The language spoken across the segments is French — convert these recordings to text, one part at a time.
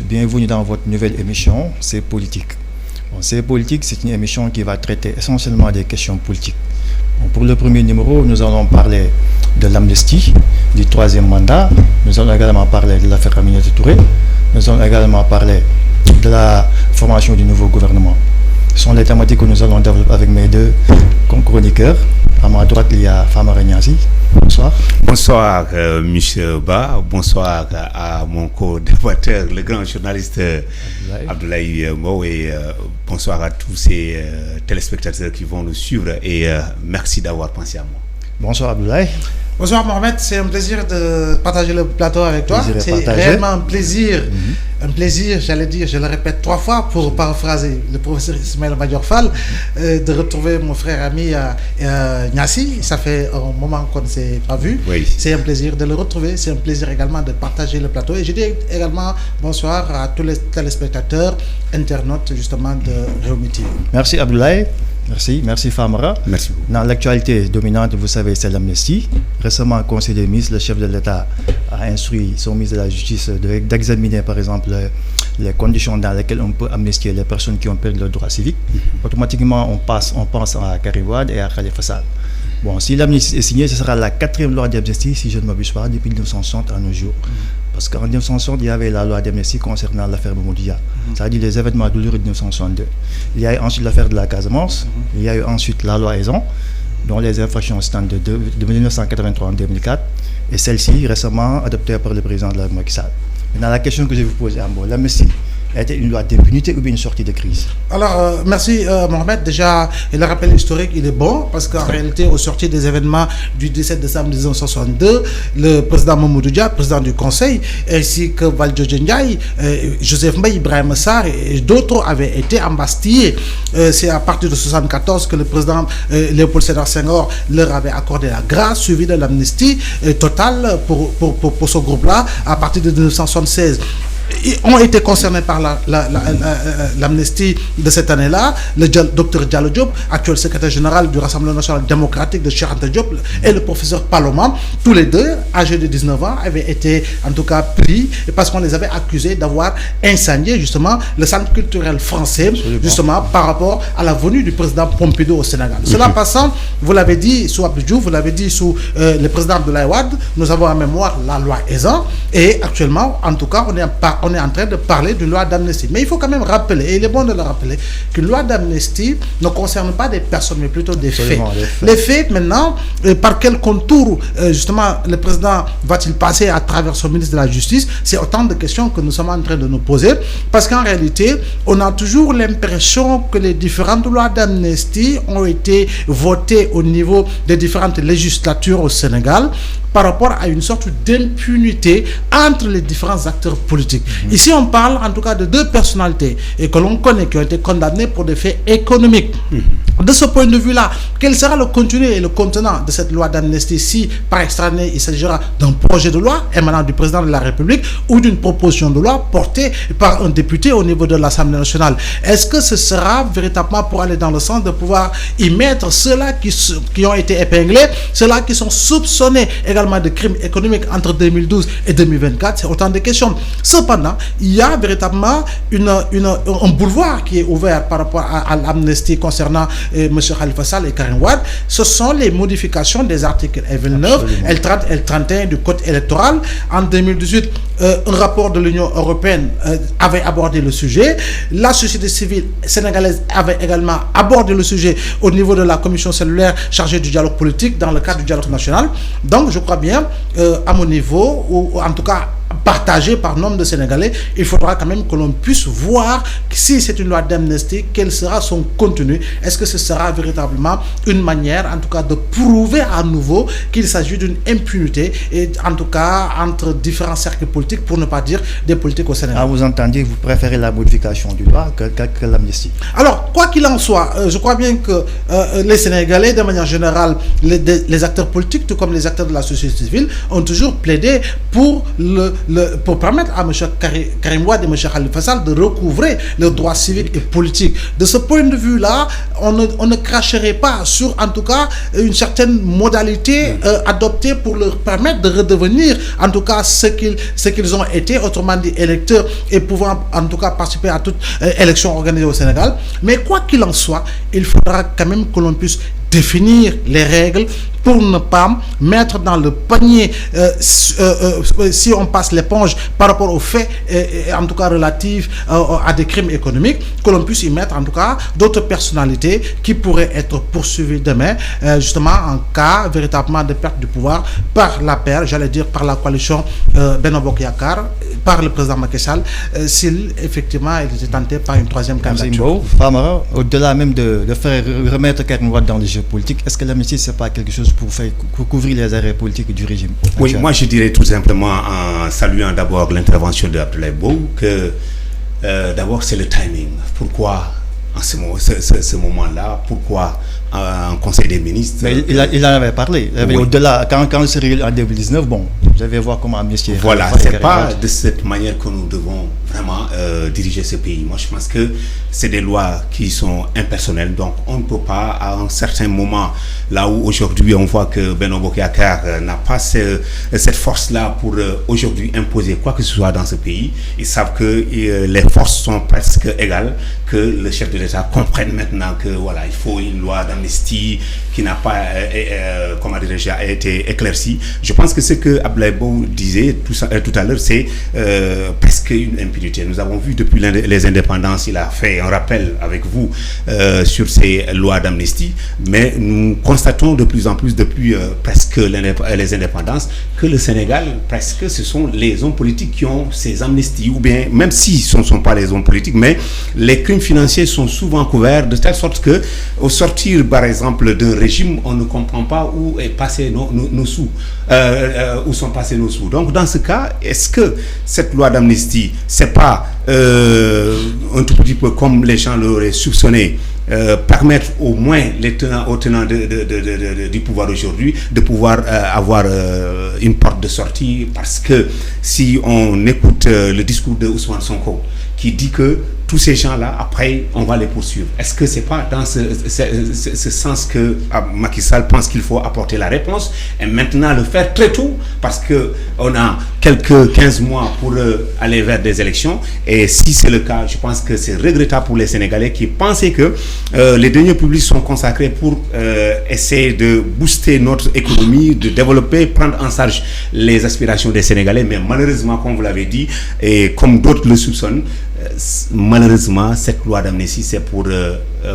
Bienvenue dans votre nouvelle émission, C'est politique. C'est politique, c'est une émission qui va traiter essentiellement des questions politiques. Pour le premier numéro, nous allons parler de l'amnistie, du troisième mandat. Nous allons également parler de l'affaire Aminata Touré. Nous allons également parler de la formation du nouveau gouvernement. Ce sont les thématiques que nous allons développer avec mes deux chroniqueurs. À ma droite, il y a Famara Niassi. Bonsoir. Bonsoir, Michel Ba. Bonsoir à mon co-débatteur, le grand journaliste Abdoulaye Mou. Et bonsoir à tous ces téléspectateurs qui vont nous suivre. Et merci d'avoir pensé à moi. Bonsoir, Abdoulaye. Bonsoir Mohamed, c'est un plaisir de partager le plateau avec toi. C'est réellement un plaisir, j'allais dire, je le répète 3 fois pour paraphraser le professeur Ismaël Madior Fall, de retrouver mon frère ami Niassi. Ça fait un moment qu'on ne s'est pas vu. Oui. C'est un plaisir de le retrouver, c'est un plaisir également de partager le plateau. Et je dis également bonsoir à tous les téléspectateurs, internautes justement de Rewmi TV. Merci Abdoulaye. Merci Famara. Merci beaucoup. Dans l'actualité dominante, vous savez, c'est l'amnistie. Récemment, au Conseil des ministres, le chef de l'État a instruit son ministre de la Justice d'examiner, par exemple, les conditions dans lesquelles on peut amnistier les personnes qui ont perdu leurs droits civiques. Automatiquement, on pense à Karim Wade et à Khalifa Sall. Bon, si l'amnistie est signée, ce sera la 4e loi d'amnistie, si je ne m'abuse pas, depuis 1960 à nos jours. Parce qu'en 1960, il y avait la loi d'amnistie concernant l'affaire Mamadou Dia, c'est-à-dire les événements douloureux de 1962. Il y a eu ensuite l'affaire de la Casamance, il y a eu ensuite la loi Ezzan, dont les infractions sont de 1983 en 2004, et celle-ci récemment adoptée par le président de la Macky Sall. Maintenant, la question que je vais vous poser, l'amnistie était une loi d'impunité ou bien une sortie de crise? Alors, merci Mohamed. Déjà, le rappel historique, il est bon parce qu'en réalité, au sortir des événements du 17 décembre 1962, le président Mamadou Dia, président du Conseil, ainsi que Valdiodio Ndiaye, Joseph Mbaye, Ibrahima Sarr et d'autres avaient été embastillés. C'est à partir de 1974 que le président Léopold Sédar Senghor leur avait accordé la grâce, suivi de l'amnistie totale pour ce groupe-là à partir de 1976. Ils ont été concernés par l'amnistie de cette année-là, le docteur Diallo Diop, actuel secrétaire général du Rassemblement national démocratique de Cheikh Anta Diop, et le professeur Paloma, tous les deux, âgés de 19 ans, avaient été en tout cas pris parce qu'on les avait accusés d'avoir incendié justement le centre culturel français, justement par rapport à la venue du président Pompidou au Sénégal. Cela passant, vous l'avez dit sous Abdou Diouf, vous l'avez dit sous le président Abdoulaye Wade, nous avons en mémoire la loi Ezzan, et actuellement, en tout cas, on est en train de parler d'une loi d'amnistie. Mais il faut quand même rappeler, et il est bon de le rappeler, qu'une loi d'amnistie ne concerne pas des personnes, mais plutôt des faits. Les faits, maintenant, par quel contour, justement, le président va-t-il passer à travers son ministre de la Justice? C'est autant de questions que nous sommes en train de nous poser, parce qu'en réalité, on a toujours l'impression que les différentes lois d'amnistie ont été votées au niveau des différentes législatures au Sénégal, par rapport à une sorte d'impunité entre les différents acteurs politiques. Ici, on parle en tout cas de 2 personnalités et que l'on connaît, qui ont été condamnées pour des faits économiques. De ce point de vue-là, quel sera le contenu et le contenant de cette loi d'amnistie si, par extranet, il s'agira d'un projet de loi émanant du président de la République ou d'une proposition de loi portée par un député au niveau de l'Assemblée nationale? Est-ce que ce sera véritablement pour aller dans le sens de pouvoir y mettre ceux-là qui ont été épinglés, ceux-là qui sont soupçonnés également de crimes économiques entre 2012 et 2024? C'est autant de questions. Cependant, il y a véritablement un boulevard qui est ouvert par rapport à l'amnistie concernant M. Khalifa Sall et Karim Wade. Ce sont les modifications des articles L29, L30, L31 du Code électoral. En 2018, un rapport de l'Union européenne avait abordé le sujet. La société civile sénégalaise avait également abordé le sujet au niveau de la commission cellulaire chargée du dialogue politique dans le cadre du dialogue national. Donc, je crois bien, à mon niveau, ou en tout cas partagé par nombre de Sénégalais, il faudra quand même que l'on puisse voir si c'est une loi d'amnistie, quel sera son contenu. Est-ce que ce sera véritablement une manière, en tout cas, de prouver à nouveau qu'il s'agit d'une impunité, et en tout cas entre différents cercles politiques, pour ne pas dire des politiques au Sénégal? Vous entendez, vous préférez la modification du loi que l'amnistie? Alors, quoi qu'il en soit, je crois bien que les Sénégalais, de manière générale, les acteurs politiques, tout comme les acteurs de la société civile, ont toujours plaidé pour pour permettre à M. Karim Wade et M. Khalifa Sall de recouvrer leurs droits civiques et politiques. De ce point de vue-là, on ne cracherait pas sur, en tout cas, une certaine modalité adoptée pour leur permettre de redevenir, en tout cas, ce qu'ils ont été, autrement dit, électeurs, et pouvant, en tout cas, participer à toute élection organisée au Sénégal. Mais quoi qu'il en soit, il faudra quand même que l'on puisse définir les règles pour ne pas mettre dans le panier, si on passe l'éponge par rapport aux faits, en tout cas relatifs à des crimes économiques, que l'on puisse y mettre en tout cas d'autres personnalités qui pourraient être poursuivies demain, justement en cas véritablement de perte du pouvoir par la paire, j'allais dire par la coalition Benno Bokk Yakaar, par le président Macky Sall, s'il effectivement il était tenté par une troisième candidature. Famara, au-delà même de faire remettre Karim Wade dans le jeu politique, est-ce que l'amnistie c'est pas quelque chose pour couvrir les arrêts politiques du régime? Oui, moi je dirais tout simplement en saluant d'abord l'intervention de Abdoulaye Mbow que d'abord c'est le timing. Pourquoi en ce moment-là? Pourquoi en Conseil des ministres? Mais il en avait parlé. Oui. Au-delà, quand il s'est réuni en 2019, bon, vous allez voir comment amnistier. Voilà, c'est pas de cette manière que nous devons vraiment diriger ce pays. Moi, je pense que c'est des lois qui sont impersonnelles, donc on ne peut pas, à un certain moment, là où aujourd'hui on voit que Benno Bokk Yakaar n'a pas cette force-là pour aujourd'hui imposer quoi que ce soit dans ce pays. Ils savent que les forces sont presque égales, que le chef de l'État comprenne maintenant que voilà, il faut une loi d'amnistie qui n'a pas été éclaircie. Je pense que ce que Abdoulaye Mbow disait tout à l'heure, c'est presque une impunité. Nous avons vu depuis les indépendances, il a fait un rappel avec vous sur ces lois d'amnistie, mais nous constatons de plus en plus depuis presque les indépendances que le Sénégal, presque ce sont les hommes politiques qui ont ces amnisties, ou bien même si ce ne sont pas les hommes politiques, mais les crimes financiers sont souvent couverts de telle sorte que au sortir par exemple d'un régime, on ne comprend pas où est passé nos sous, où sont passés nos sous. Donc dans ce cas, est-ce que cette loi d'amnistie, c'est pas un tout petit peu comme les gens l'auraient soupçonné, permettre au moins aux tenants du pouvoir aujourd'hui de pouvoir avoir une porte de sortie? Parce que si on écoute le discours de Ousmane Sonko qui dit que tous ces gens-là, après, on va les poursuivre. Est-ce que c'est pas dans ce sens que Macky Sall pense qu'il faut apporter la réponse et maintenant le faire très tôt, parce que on a quelques 15 mois pour aller vers des élections, et si c'est le cas, je pense que c'est regrettable pour les Sénégalais qui pensaient que les deniers publics sont consacrés pour essayer de booster notre économie, de développer, prendre en charge les aspirations des Sénégalais, mais malheureusement, comme vous l'avez dit, et comme d'autres le soupçonnent, malheureusement, cette loi d'amnistie, c'est pour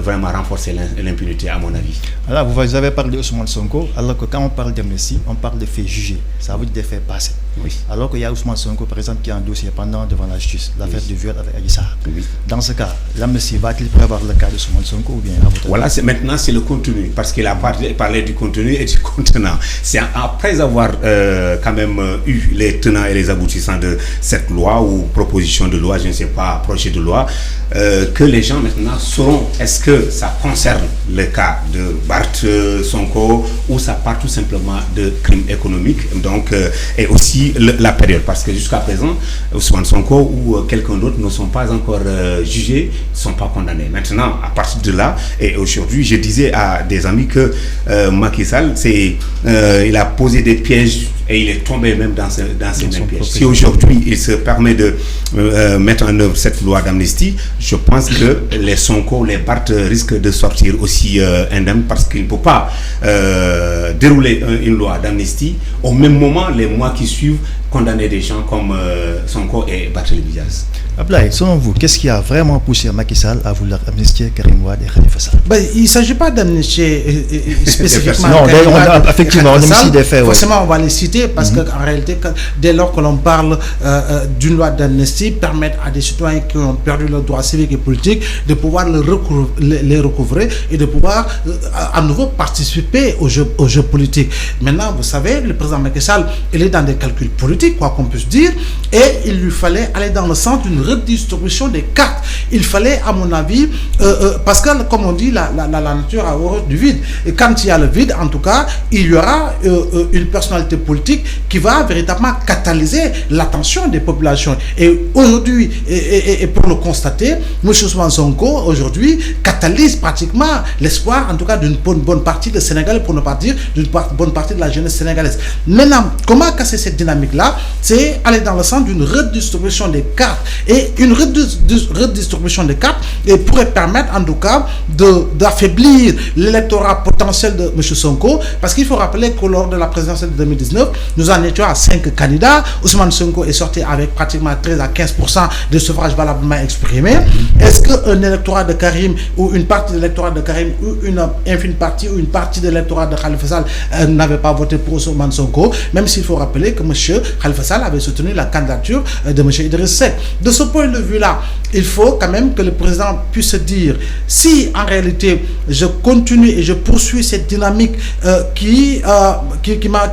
vraiment renforcer l'impunité, à mon avis. Alors, vous avez parlé d'Ousmane Sonko, alors que quand on parle d'amnistie, on parle de faits jugés. Ça veut dire des faits passés. Oui. Alors qu'il y a Ousmane Sonko, par exemple, qui a un dossier pendant devant la justice, l'affaire du viol avec Adji Sarr. Oui. Dans ce cas, l'amnistie va-t-il prévoir le cas d'Ousmane Sonko ou bien voilà, maintenant c'est le contenu, parce qu'il a parlé du contenu et du contenant. C'est après avoir quand même eu les tenants et les aboutissants de cette loi ou proposition de loi, je ne sais pas, projet de loi, que les gens maintenant sauront est-ce que ça concerne le cas de Barth Sonko ou ça part tout simplement de crimes économiques, donc et aussi la période, parce que jusqu'à présent Ousmane Sonko ou quelqu'un d'autre ne sont pas encore jugés, ne sont pas condamnés. Maintenant, à partir de là, et aujourd'hui je disais à des amis que Macky Sall, il a posé des pièges et il est tombé même dans ces mêmes pièges. Si aujourd'hui il se permet de mettre en œuvre cette loi d'amnistie, je pense que les Sonko, les Barth risquent de sortir aussi indemnes, parce qu'il ne peut pas dérouler une loi d'amnistie au même moment, les mois qui suivent, condamner des gens comme Sonko et Barthélémy Dias. Abdoulaye, selon vous, qu'est-ce qui a vraiment poussé Macky Sall à vouloir amnistier Karim Wade et Khalifa Sall? Il ne s'agit pas d'amnistier spécifiquement. Non, effectivement, on amnistie des faits. Forcément, on va les citer parce qu'en réalité, dès lors que l'on parle d'une loi d'amnistie, permettre à des citoyens qui ont perdu leurs droits civiques et politiques de pouvoir les recouvrer et de pouvoir à nouveau participer au jeu politique. Maintenant, vous savez, le président Macky Sall, il est dans des calculs politiques. politique, quoi qu'on puisse dire, et il lui fallait aller dans le sens d'une redistribution des cartes. Il fallait, à mon avis, parce que, comme on dit, la nature a horreur du vide. Et quand il y a le vide, en tout cas, il y aura une personnalité politique qui va véritablement catalyser l'attention des populations. Et aujourd'hui, et pour le constater, M. Ousmane Sonko, aujourd'hui, catalyse pratiquement l'espoir, en tout cas, d'une bonne partie des Sénégalais, pour ne pas dire d'une bonne partie de la jeunesse sénégalaise. Maintenant, comment casser cette dynamique-là? C'est aller dans le sens d'une redistribution des cartes. Et une redistribution des cartes pourrait permettre, en tout cas, d'affaiblir l'électorat potentiel de M. Sonko, parce qu'il faut rappeler que lors de la présidentielle de 2019, nous en étions à 5 candidats. Ousmane Sonko est sorti avec pratiquement 13 à 15% de suffrages valablement exprimés. Est-ce qu'un électorat de Karim, ou une partie de l'électorat de Karim, ou une infime partie, ou une partie de l'électorat de Khalifa Sall n'avait pas voté pour Ousmane Sonko, même s'il faut rappeler que M. Khalifa Sall avait soutenu la candidature de M. Idriss Seck. De ce point de vue-là, il faut quand même que le président puisse dire, si en réalité je continue et je poursuis cette dynamique qui m'a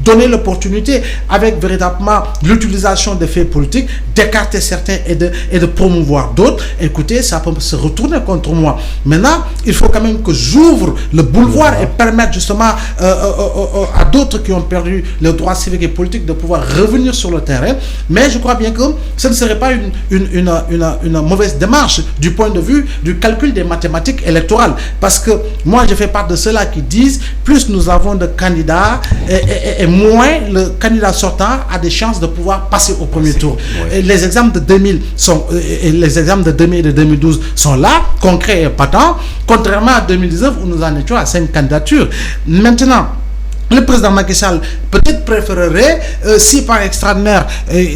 donné l'opportunité, avec véritablement l'utilisation des faits politiques, d'écarter certains et de promouvoir d'autres, écoutez, ça peut se retourner contre moi. Maintenant, il faut quand même que j'ouvre le boulevard et permettre justement à d'autres qui ont perdu leurs droits civiques et politiques de pouvoir revenir sur le terrain. Mais je crois bien que ce ne serait pas une mauvaise démarche du point de vue du calcul des mathématiques électorales. Parce que moi, je fais part de ceux-là qui disent, plus nous avons de candidats et moins le candidat sortant a des chances de pouvoir passer au premier tour. Et les exemples de 2000 et de 2012 sont là, concrets et patents, contrairement à 2019 où nous en étions à 5 candidatures. Maintenant, le président Macky Sall peut-être préférerait, si par extraordinaire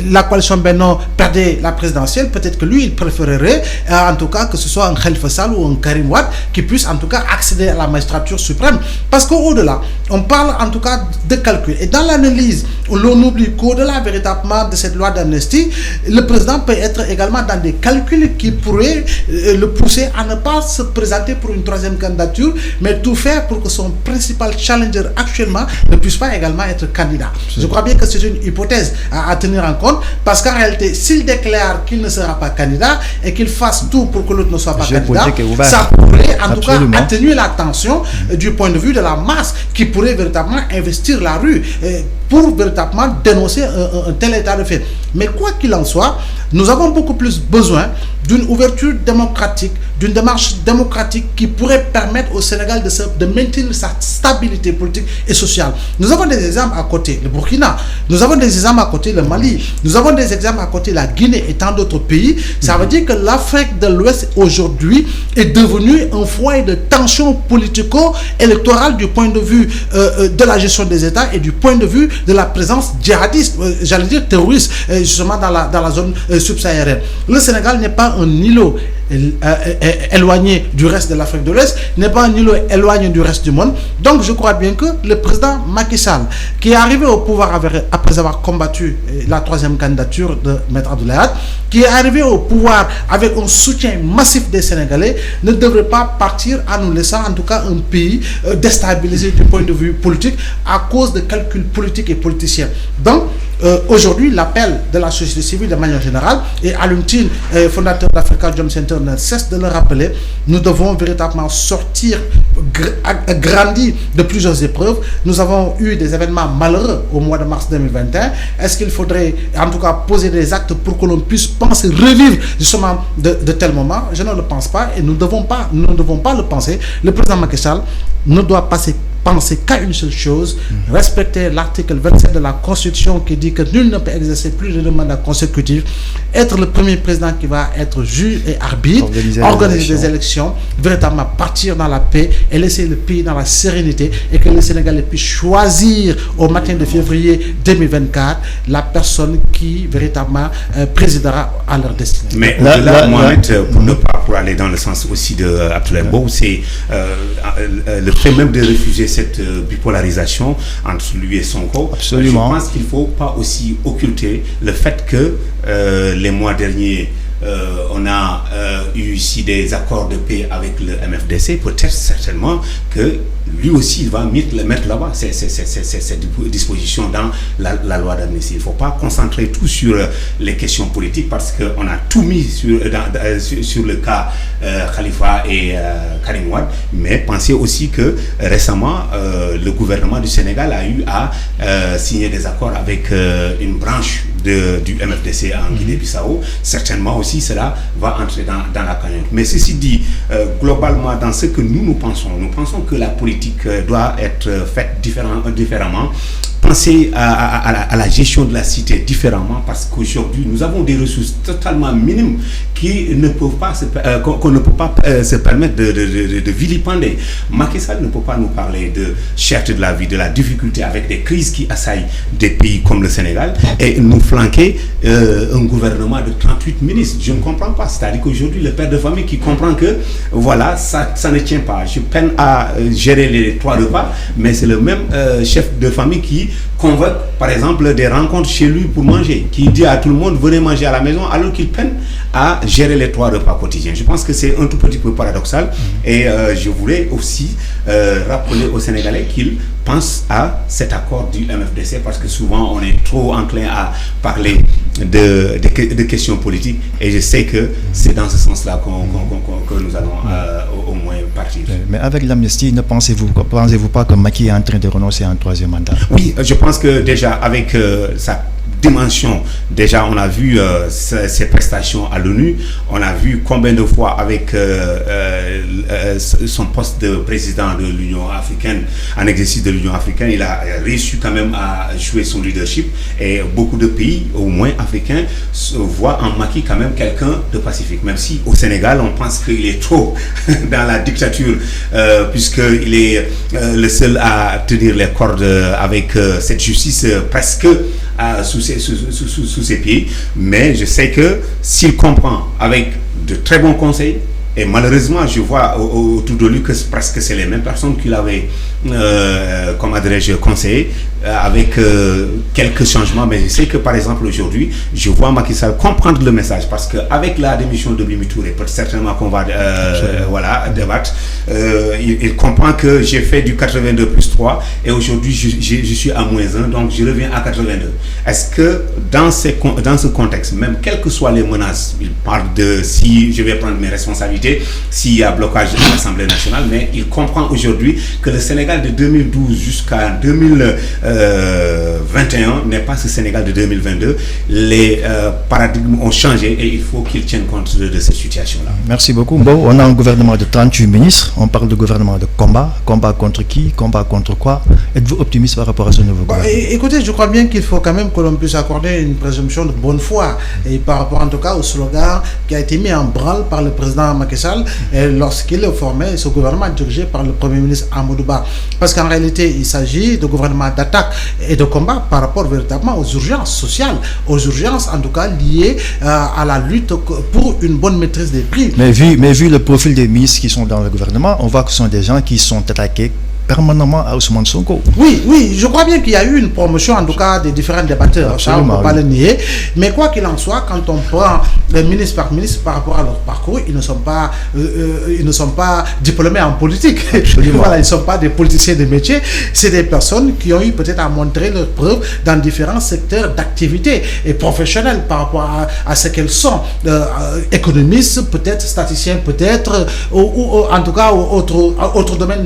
la coalition Benno perdait la présidentielle, peut-être que lui il préférerait en tout cas que ce soit un Khalifa Sall ou un Karim Wade qui puisse en tout cas accéder à la magistrature suprême. Parce qu'au-delà, on parle en tout cas de calcul. Et dans l'analyse, l'on oublie qu'au-delà véritablement de cette loi d'amnistie, le président peut être également dans des calculs qui pourraient le pousser à ne pas se présenter pour une troisième candidature, mais tout faire pour que son principal challenger actuellement ne puisse pas également être candidat. Je crois bien que c'est une hypothèse à tenir en compte, parce qu'en réalité, s'il déclare qu'il ne sera pas candidat et qu'il fasse tout pour que l'autre ne soit pas candidat, ça pourrait en tout cas atténuer la tension du point de vue de la masse qui pourrait véritablement investir la rue pour véritablement dénoncer un tel état de fait. Mais quoi qu'il en soit, nous avons beaucoup plus besoin d'une ouverture démocratique, d'une démarche démocratique qui pourrait permettre au Sénégal de maintenir sa stabilité politique et sociale. Nous avons des exemples à côté, le Burkina, nous avons des exemples à côté, le Mali, nous avons des exemples à côté, la Guinée et tant d'autres pays. Ça veut dire que l'Afrique de l'Ouest aujourd'hui est devenue un foyer de tension politico-électorale du point de vue de la gestion des États et du point de vue de la présence djihadiste, j'allais dire terroriste, justement dans la zone subsaharienne. Le Sénégal n'est pas un îlot éloigné du reste de l'Afrique de l'Ouest, n'est pas un îlot éloigné du reste du monde. Donc je crois bien que le président Macky Sall, qui est arrivé au pouvoir après avoir combattu la troisième candidature de Maître Abdoulaye Wade, qui est arrivé au pouvoir avec un soutien massif des Sénégalais, ne devrait pas partir en nous laissant en tout cas un pays déstabilisé du point de vue politique à cause de calculs politiques et politiciens. Donc aujourd'hui, l'appel de la société civile de manière générale, et Alioune Tine, fondateur d'Africa Jom Center, ne cesse de le rappeler, nous devons véritablement sortir grandi de plusieurs épreuves. Nous avons eu des événements malheureux au mois de mars 2021. Est-ce qu'il faudrait en tout cas poser des actes pour que l'on puisse penser revivre justement de tels moments? Je ne le pense pas et nous ne devons pas le penser. Le président Macky Sall ne doit penser qu'à une seule chose, respecter l'article 27 de la Constitution qui dit que nul ne peut exercer plus de 2 mandats consécutifs, être le premier président qui va être juge et arbitre, organiser des élections, véritablement partir dans la paix et laisser le pays dans la sérénité, et que les Sénégalais puissent choisir au matin de février 2024 la personne qui véritablement présidera à leur destinée. Mais là, Mohamed, pour aller dans le sens aussi de Abdoulaye Mbow, c'est le fait même de refuser cette bipolarisation entre lui et Sonko. Absolument. Je pense qu'il ne faut pas aussi occulter le fait que les mois derniers, on a eu ici des accords de paix avec le MFDC, peut-être certainement que lui aussi il va mettre là-bas ces dispositions dans la loi d'amnistie. Il ne faut pas concentrer tout sur les questions politiques parce qu'on a tout mis sur le cas Khalifa et Karim Wade, mais pensez aussi que récemment le gouvernement du Sénégal a eu à signer des accords avec une branche du MFDC en Guinée-Bissau. Certainement aussi cela va entrer dans la cagnotte. Mais ceci dit, globalement dans ce que nous pensons que la politique doit être faite différemment. Penser à la gestion de la cité différemment parce qu'aujourd'hui nous avons des ressources totalement minimes qu'on ne peut pas se permettre de vilipender. Macky Sall ne peut pas nous parler de cherté de la vie, de la difficulté avec des crises qui assaillent des pays comme le Sénégal et nous flanquer un gouvernement de 38 ministres. Je ne comprends pas. C'est-à-dire qu'aujourd'hui le père de famille qui comprend que voilà, ça ne tient pas. Je peine à gérer les 3 repas, mais c'est le même chef de famille qui convoque par exemple des rencontres chez lui pour manger, qui dit à tout le monde venez manger à la maison alors qu'il peine à gérer les 3 repas quotidiens. Je pense que c'est un tout petit peu paradoxal et je voulais aussi rappeler aux Sénégalais qu'ils pensent à cet accord du MFDC parce que souvent on est trop enclin à parler de questions politiques et je sais que c'est dans ce sens-là que nous allons au moins partir. Mais avec l'amnistie, ne pensez-vous pas que Macky est en train de renoncer à un 3e mandat? Oui, je pense que déjà avec sa dimension, déjà on a vu ses prestations à l'ONU, on a vu combien de fois avec son poste de président de l'Union africaine, en exercice de l'Union africaine, il a réussi quand même à jouer son leadership et beaucoup de pays, au moins africains, voient en Macky quand même quelqu'un de pacifique, même si au Sénégal on pense qu'il est trop dans la dictature puisqu'il est le seul à tenir les cordes avec cette justice presque sous ses pieds, mais je sais que s'il comprend avec de très bons conseils, et malheureusement je vois autour de lui que presque c'est les mêmes personnes qu'il avait comment dirais-je conseillé avec quelques changements, mais je sais que par exemple aujourd'hui je vois Macky Sall comprendre le message parce qu'avec la démission de Mimi Touré, peut-être certainement qu'on va débattre, il comprend que j'ai fait du 82 plus 3 et aujourd'hui je suis à -1, donc je reviens à 82. Est-ce que dans ce contexte, même quelles que soient les menaces, il parle de si je vais prendre mes responsabilités, s'il y a blocage de l'Assemblée nationale, mais il comprend aujourd'hui que le Sénégal de 2012 jusqu'à 2021 n'est pas ce Sénégal de 2022. Les paradigmes ont changé et il faut qu'ils tiennent compte de cette situation-là. Merci beaucoup. Bon, on a un gouvernement de 38 ministres, on parle de gouvernement de combat contre qui, combat contre quoi? Êtes-vous optimiste par rapport à ce nouveau gouvernement? Écoutez, je crois bien qu'il faut quand même que l'on puisse accorder une présomption de bonne foi et par rapport en tout cas au slogan qui a été mis en branle par le président Macky Sall lorsqu'il formait ce gouvernement dirigé par le Premier ministre Amadou Ba. Parce qu'en réalité, il s'agit de gouvernement d'attaque et de combat par rapport véritablement aux urgences sociales, aux urgences en tout cas liées à la lutte pour une bonne maîtrise des prix. Mais vu le profil des ministres qui sont dans le gouvernement, on voit que ce sont des gens qui sont attaqués permanemment à Ousmane Sonko. Oui, je crois bien qu'il y a eu une promotion en tout cas des différents débatteurs. Absolument, ça on ne peut pas le nier. Mais quoi qu'il en soit, quand on prend les ministres par ministre par rapport à leur parcours, ils ne sont pas diplômés en politique. Voilà, ils ne sont pas des politiciens de métier. C'est des personnes qui ont eu peut-être à montrer leurs preuves dans différents secteurs d'activité et professionnels par rapport à ce qu'elles sont. Économistes, peut-être statisticiens, peut-être, ou en tout cas autres domaines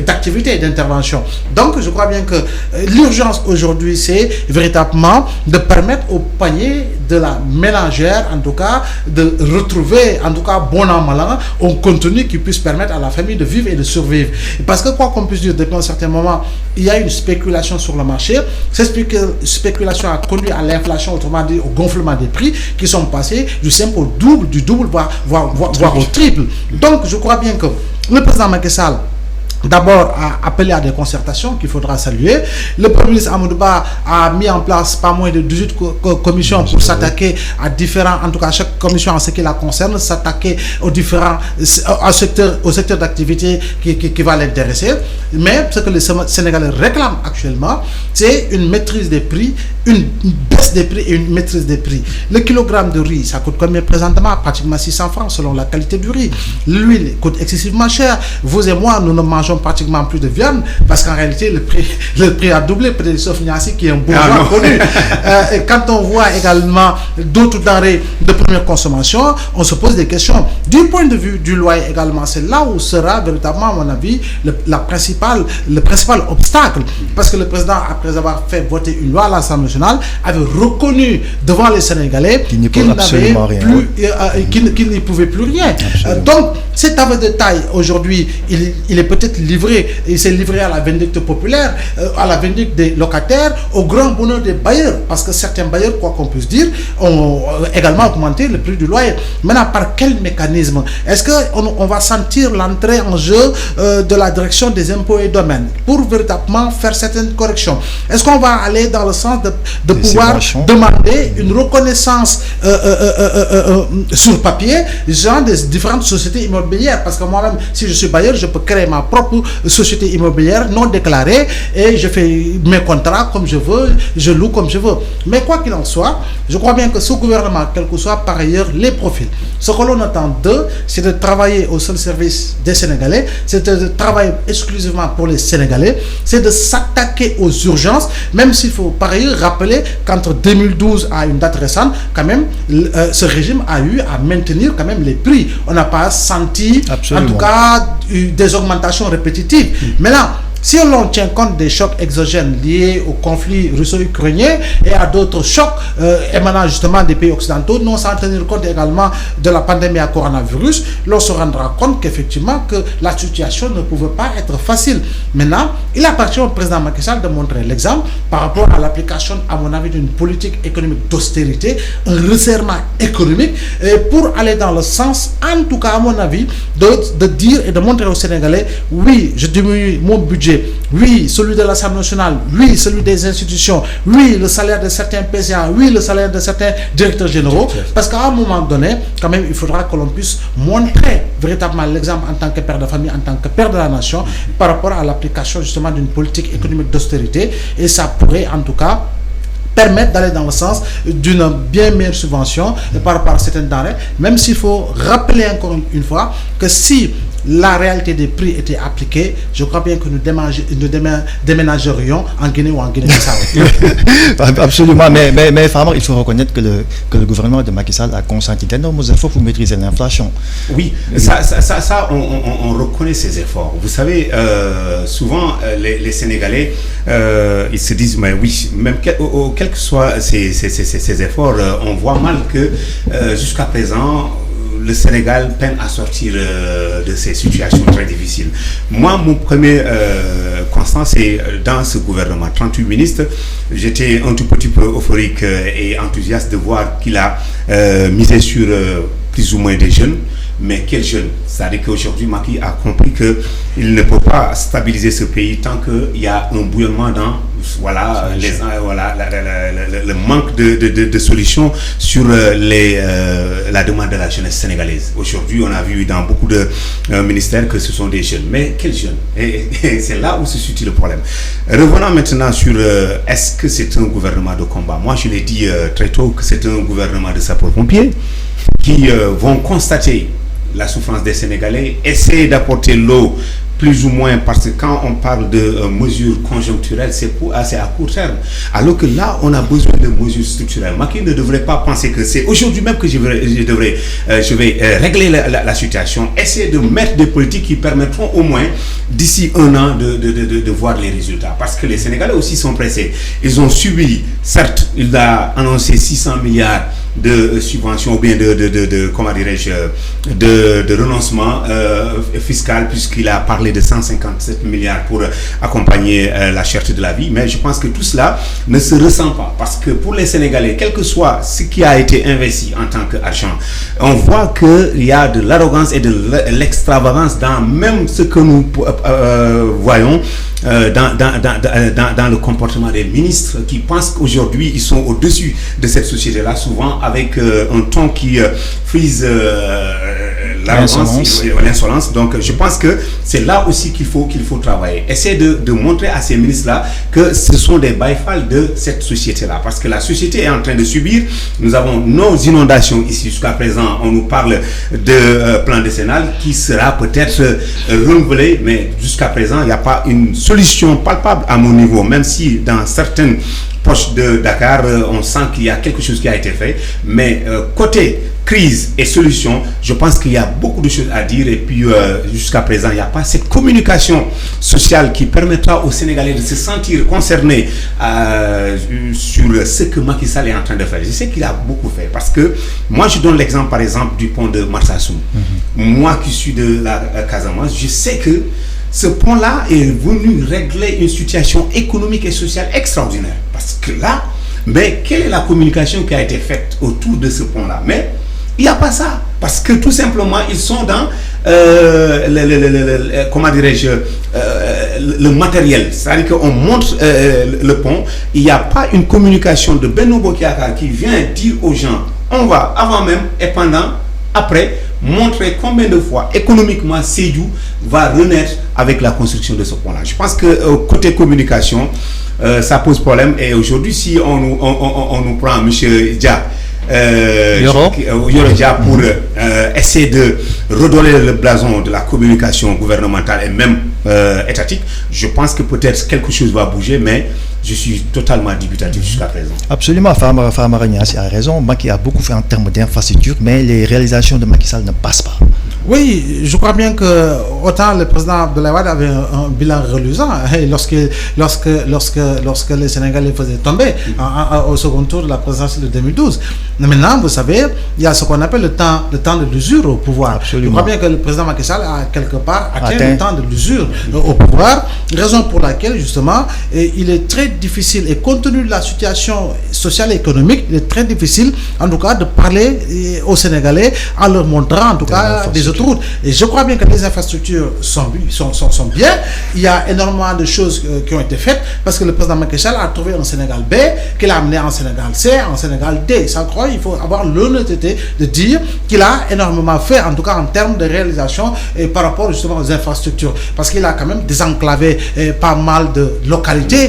d'activité d'intervention. Donc je crois bien que l'urgence aujourd'hui c'est véritablement de permettre au panier de la ménagère en tout cas de retrouver en tout cas bon an mal an un contenu qui puisse permettre à la famille de vivre et de survivre. Parce que quoi qu'on puisse dire, depuis un certain moment il y a une spéculation sur le marché. Cette spéculation a conduit à l'inflation, autrement dit au gonflement des prix qui sont passés du simple au double, voire au triple. Donc je crois bien que le président Macky Sall d'abord a appelé à des concertations qu'il faudra saluer. Le Premier ministre Amadou Ba a mis en place pas moins de 18 commissions pour s'attaquer à différents, en tout cas chaque commission en ce qui la concerne, s'attaquer aux différents au secteur d'activité qui va l'intéresser. Mais ce que les Sénégalais réclament actuellement, c'est une maîtrise des prix, une baisse des prix et une maîtrise des prix. Le kilogramme de riz, ça coûte combien présentement? Pratiquement 600 francs selon la qualité du riz. L'huile coûte excessivement cher. Vous et moi, nous ne mangeons pratiquement plus de viande parce qu'en réalité, le prix a doublé. Peut-être sauf Niassi qui est un bourgeois connu. Et quand on voit également d'autres denrées de première consommation, on se pose des questions. Du point de vue du loyer également, c'est là où sera véritablement, à mon avis, le principal obstacle. Parce que le président, après avoir fait voter une loi à l'Assemblée nationale, avait reconnu devant les Sénégalais qu'il ne pouvait plus rien. Donc, cet aveu de taille, aujourd'hui, il est peut-être livré, il s'est livré à la vindicte populaire, à la vindicte des locataires, au grand bonheur des bailleurs, parce que certains bailleurs, quoi qu'on puisse dire, ont également augmenté le prix du loyer. Maintenant, par quel mécanisme? Est-ce qu'on va sentir l'entrée en jeu de la direction des impôts et domaines pour véritablement faire certaines corrections? Est-ce qu'on va aller dans le sens de pouvoir demander une reconnaissance sur papier, genre des différentes sociétés immobilières? Parce que moi-même, si je suis bailleur, je peux créer ma propre société immobilière non déclarée et je fais mes contrats comme je veux, je loue comme je veux. Mais quoi qu'il en soit, je crois bien que ce gouvernement, quel que soit par ailleurs les profils, ce que l'on attend d'eux, c'est de travailler au seul service des Sénégalais, c'est de travailler exclusivement pour les Sénégalais, c'est de s'attaquer aux urgences, même s'il faut par ailleurs rappeler qu'entre 2012 à une date récente, quand même, ce régime a eu à maintenir quand même les prix. On n'a pas senti, en tout cas, des augmentations répétitives. Maintenant, si l'on tient compte des chocs exogènes liés au conflit russo-ukrainien et à d'autres chocs émanant justement des pays occidentaux, non sans tenir compte également de la pandémie à coronavirus, l'on se rendra compte qu'effectivement que la situation ne pouvait pas être facile. Maintenant, il appartient au président Macky Sall de montrer l'exemple par rapport à l'application, à mon avis, d'une politique économique d'austérité, un resserrement économique, pour aller dans le sens, en tout cas à mon avis, de dire et de montrer aux Sénégalais, oui, je diminue mon budget, oui, celui de l'Assemblée nationale, oui, celui des institutions, oui, le salaire de certains PCA, oui, le salaire de certains directeurs généraux, parce qu'à un moment donné, quand même, il faudra que l'on puisse montrer véritablement l'exemple en tant que père de famille, en tant que père de la nation, par rapport à l'application justement d'une politique économique d'austérité, et ça pourrait en tout cas permettre d'aller dans le sens d'une bien meilleure subvention par rapport à certaines denrées, même s'il faut rappeler encore une fois que si la réalité des prix était appliquée, je crois bien que nous déménagerions en Guinée ou en Guinée-Bissau. Absolument, mais Famara, il faut reconnaître que le gouvernement de Macky Sall a consenti d'énormes efforts pour maîtriser l'inflation. Oui, ça on reconnaît ces efforts. Vous savez, souvent les Sénégalais, ils se disent, mais oui, même quels que soient ces efforts, on voit mal que jusqu'à présent, le Sénégal peine à sortir de ces situations très difficiles. Moi, mon premier constat, c'est dans ce gouvernement, 38 ministres, j'étais un tout petit peu euphorique et enthousiaste de voir qu'il a misé sur plus ou moins des jeunes. Mais quels jeunes? C'est-à-dire qu'aujourd'hui, Macky a compris qu'il ne peut pas stabiliser ce pays tant qu'il y a un bouillonnement dans le manque de solutions sur la demande de la jeunesse sénégalaise. Aujourd'hui, on a vu dans beaucoup de ministères que ce sont des jeunes. Mais quels jeunes? Et c'est là où se situe le problème. Revenons maintenant sur est-ce que c'est un gouvernement de combat? Moi, je l'ai dit très tôt que c'est un gouvernement de sapeurs-pompiers qui vont constater la souffrance des Sénégalais, essayer d'apporter l'eau plus ou moins, parce que quand on parle de mesures conjoncturelles, c'est à court terme. Alors que là, on a besoin de mesures structurelles. Macky ne devrait pas penser que c'est aujourd'hui même que je vais régler la situation, essayer de mettre des politiques qui permettront au moins d'ici un an de voir les résultats. Parce que les Sénégalais aussi sont pressés. Ils ont subi, certes, il a annoncé 600 milliards de subventions ou bien comment dirais-je, de renoncement fiscal, puisqu'il a parlé de 157 milliards pour accompagner la cherté de la vie. Mais je pense que tout cela ne se ressent pas, parce que pour les Sénégalais, quel que soit ce qui a été investi en tant qu'argent, on voit qu'il y a de l'arrogance et de l'extravagance dans même ce que nous voyons dans le comportement des ministres qui pensent qu'aujourd'hui ils sont au-dessus de cette société-là, souvent avec un ton qui frise l'insolence. Donc je pense que c'est là aussi qu'il faut travailler. Essayer de montrer à ces ministres-là que ce sont des baïfals de cette société-là. Parce que la société est en train de subir. Nous avons nos inondations ici jusqu'à présent. On nous parle de plan décennal qui sera peut-être renouvelé, mais jusqu'à présent, il n'y a pas une solution palpable à mon niveau, même si dans certaines poches de Dakar, on sent qu'il y a quelque chose qui a été fait. Mais côté crise et solution, je pense qu'il y a beaucoup de choses à dire. Et puis, jusqu'à présent, il n'y a pas cette communication sociale qui permettra aux Sénégalais de se sentir concernés sur ce que Macky Sall est en train de faire. Je sais qu'il a beaucoup fait. Parce que moi, je donne l'exemple, par exemple, du pont de Marsassoum. Moi qui suis de la Casamance, je sais que ce pont-là est venu régler une situation économique et sociale extraordinaire. Parce que là, mais quelle est la communication qui a été faite autour de ce pont-là? Mais il n'y a pas ça. Parce que tout simplement, ils sont dans comment dirais-je, le matériel. C'est-à-dire qu'on montre le pont. Il n'y a pas une communication de Benno Bokk Yakaar qui vient dire aux gens, on va avant même et pendant, après, montrer combien de fois économiquement Sédhiou va renaître avec la construction de ce pont-là. Je pense que côté communication, ça pose problème. Et aujourd'hui, si on nous prend M. Dia, Yoro Dia pour essayer de redorer le blason de la communication gouvernementale et même étatique, je pense que peut-être quelque chose va bouger, mais je suis totalement dubitatif jusqu'à présent. Absolument, Famara Niasse a raison. Macky a beaucoup fait en termes d'infrastructure, mais les réalisations de Macky Sall ne passent pas. Oui, je crois bien que autant le président Abdoulaye Wade avait un bilan reluisant lorsque les Sénégalais faisaient tomber au second tour de la présidentielle de 2012. Maintenant, vous savez, il y a ce qu'on appelle le temps de l'usure au pouvoir. Absolument. Je crois bien que le président Macky Sall a quelque part atteint le temps de l'usure au pouvoir, raison pour laquelle justement il est très difficile, et compte tenu de la situation sociale et économique, il est très difficile en tout cas de parler aux Sénégalais en leur montrant en tout cas des autoroutes. Et je crois bien que les infrastructures sont bien. Il y a énormément de choses qui ont été faites parce que le président Macky Sall a trouvé un Sénégal B qu'il a amené en Sénégal C, en Sénégal D. Sans croire, il faut avoir l'honnêteté de dire qu'il a énormément fait, en tout cas en termes de réalisation et par rapport justement aux infrastructures. Parce qu'il a quand même désenclavé pas mal de localités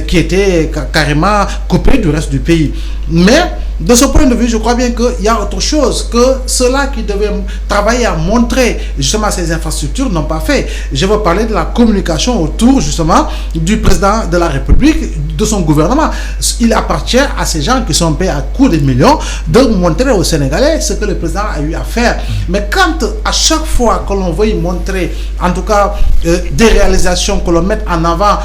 qui étaient carrément coupées du reste du pays. Mais de ce point de vue, je crois bien qu'il y a autre chose que ceux-là qui devaient travailler à montrer justement ces infrastructures n'ont pas fait. Je veux parler de la communication autour justement du président de la République, de son gouvernement. Il appartient à ces gens qui sont payés à coups de millions de montrer aux Sénégalais ce que le président a eu à faire. Mais quand à chaque fois que l'on veut y montrer, en tout cas des réalisations, que l'on mette en avant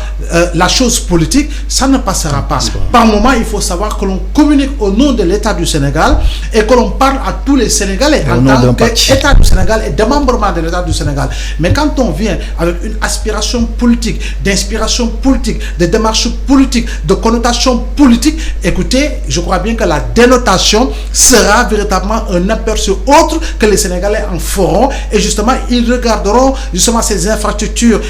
la chose politique, ça ne passera pas. Par moment, il faut savoir que l'on communique au nom de l'État du Sénégal et que l'on parle à tous les Sénégalais en tant qu'État du Sénégal et démembrement de l'État du Sénégal. Mais quand on vient avec une aspiration politique, d'inspiration politique, de démarche politique, de connotation politique, écoutez, je crois bien que la dénotation sera véritablement un aperçu autre que les Sénégalais en feront, et justement ils regarderont justement ces infrastructures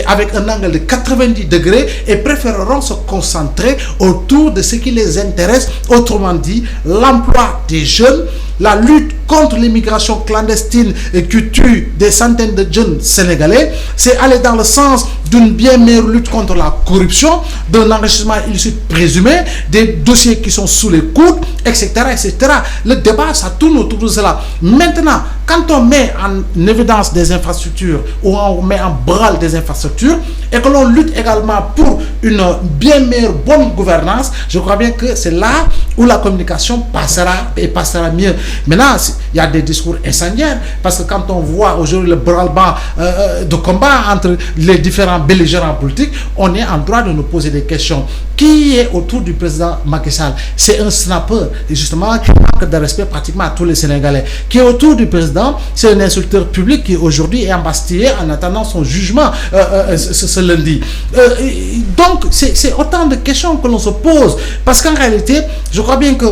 avec un angle de 90 degrés et préféreront se concentrer autour de ce qui les intéresse, autrement dit l'emploi des jeunes, la lutte contre l'immigration clandestine qui tue des centaines de jeunes sénégalais. C'est aller dans le sens d'une bien meilleure lutte contre la corruption, d'un enrichissement illicite présumé, des dossiers qui sont sous les coudes, etc., etc. Le débat, ça tourne autour de cela. Maintenant, quand on met en évidence des infrastructures ou on met en branle des infrastructures et que l'on lutte également pour une bien meilleure bonne gouvernance, je crois bien que c'est là où la communication passera et passera mieux. Maintenant, il y a des discours incendiaires parce que quand on voit aujourd'hui le branle-bas de combat entre les différents belligérants politiques, on est en droit de nous poser des questions. Qui est autour du président Macky Sall? C'est un snapper, et justement, qui manque de respect pratiquement à tous les Sénégalais. Qui est autour du président? C'est un insulteur public qui aujourd'hui est embastillé en attendant son jugement ce lundi. Donc, c'est autant de questions que l'on se pose. Parce qu'en réalité, je crois bien que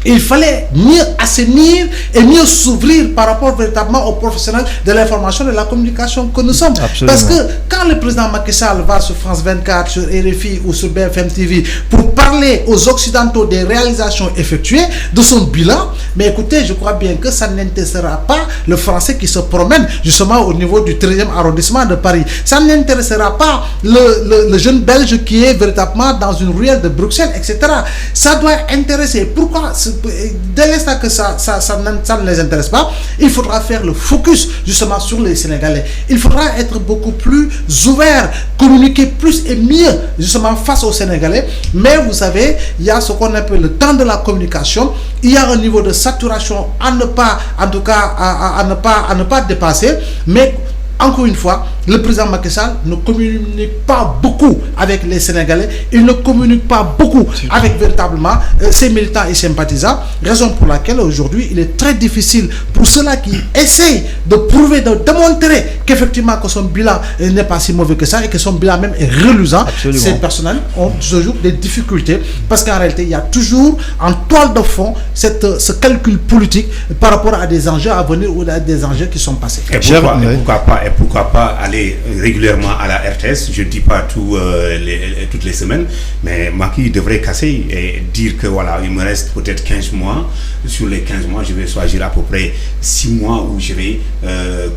il fallait mieux assainir et mieux s'ouvrir par rapport véritablement aux professionnels de l'information et de la communication que nous sommes. Absolument. Parce que quand le président Macky Sall va sur France 24, sur RFI ou sur BFM TV pour parler aux Occidentaux des réalisations effectuées, de son bilan, mais écoutez, je crois bien que ça n'intéressera pas le Français qui se promène justement au niveau du 13e arrondissement de Paris. Ça n'intéressera pas le jeune Belge qui est véritablement dans une ruelle de Bruxelles, etc. Ça doit intéresser. Pourquoi? Dès l'instant que ça ne les intéresse pas, il faudra faire le focus justement sur les Sénégalais. Il faudra être beaucoup plus ouvert, communiquer plus et mieux justement face aux Sénégalais. Mais vous savez, il y a ce qu'on appelle le temps de la communication. Il y a un niveau de saturation à ne pas, en tout cas, à ne pas dépasser. Mais encore une fois, le président Macky Sall ne communique pas beaucoup avec les Sénégalais. Il ne communique pas beaucoup avec véritablement ses militants et sympathisants. Raison pour laquelle aujourd'hui, il est très difficile pour ceux-là qui essayent de prouver, de démontrer qu'effectivement que son bilan n'est pas si mauvais que ça et que son bilan même est reluisant. Absolument. Ces personnels ont toujours des difficultés parce qu'en réalité, il y a toujours en toile de fond ce calcul politique par rapport à des enjeux à venir ou à des enjeux qui sont passés. Et pourquoi pas aller régulièrement à la RTS? Je ne dis pas toutes les semaines, mais Macky devrait casser et dire que voilà, il me reste peut-être 15 mois. Sur les 15 mois, je vais choisir à peu près 6 mois où je vais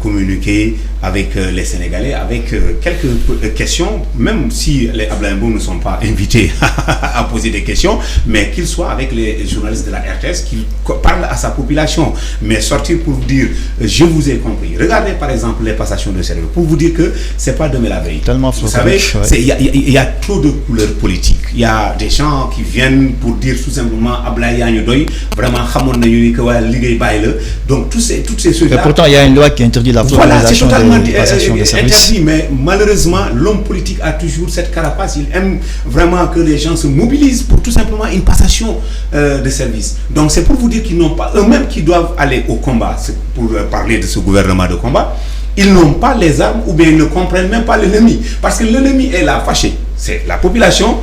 communiquer avec les Sénégalais, avec quelques questions, même si les Ablaye Mbow ne sont pas invités à poser des questions, mais qu'ils soient avec les journalistes de la RTS, qu'ils parlent à sa population, mais sortir pour dire je vous ai compris. Regardez par exemple les passations de service pour vous dire que c'est pas demain la veille. Tellement vous savez, il y a trop de couleurs politiques. Il y a des gens qui viennent pour dire tout simplement Ablaye yaa ñu doy, vraiment xamoon nañu ni que waa liggéey bàyyi la. Donc toutes ces choses-là. Et pourtant il y a une loi qui interdit la formalisation des passations de service. Interdit, mais malheureusement l'homme politique a toujours cette carapace. Il aime vraiment que les gens se mobilisent pour tout simplement une passation de service. Donc c'est pour vous dire qu'ils n'ont pas eux-mêmes qui doivent aller au combat. C'est pour parler de ce gouvernement de combat. Ils n'ont pas les armes ou bien ils ne comprennent même pas l'ennemi. Parce que l'ennemi est là, fâché. C'est la population.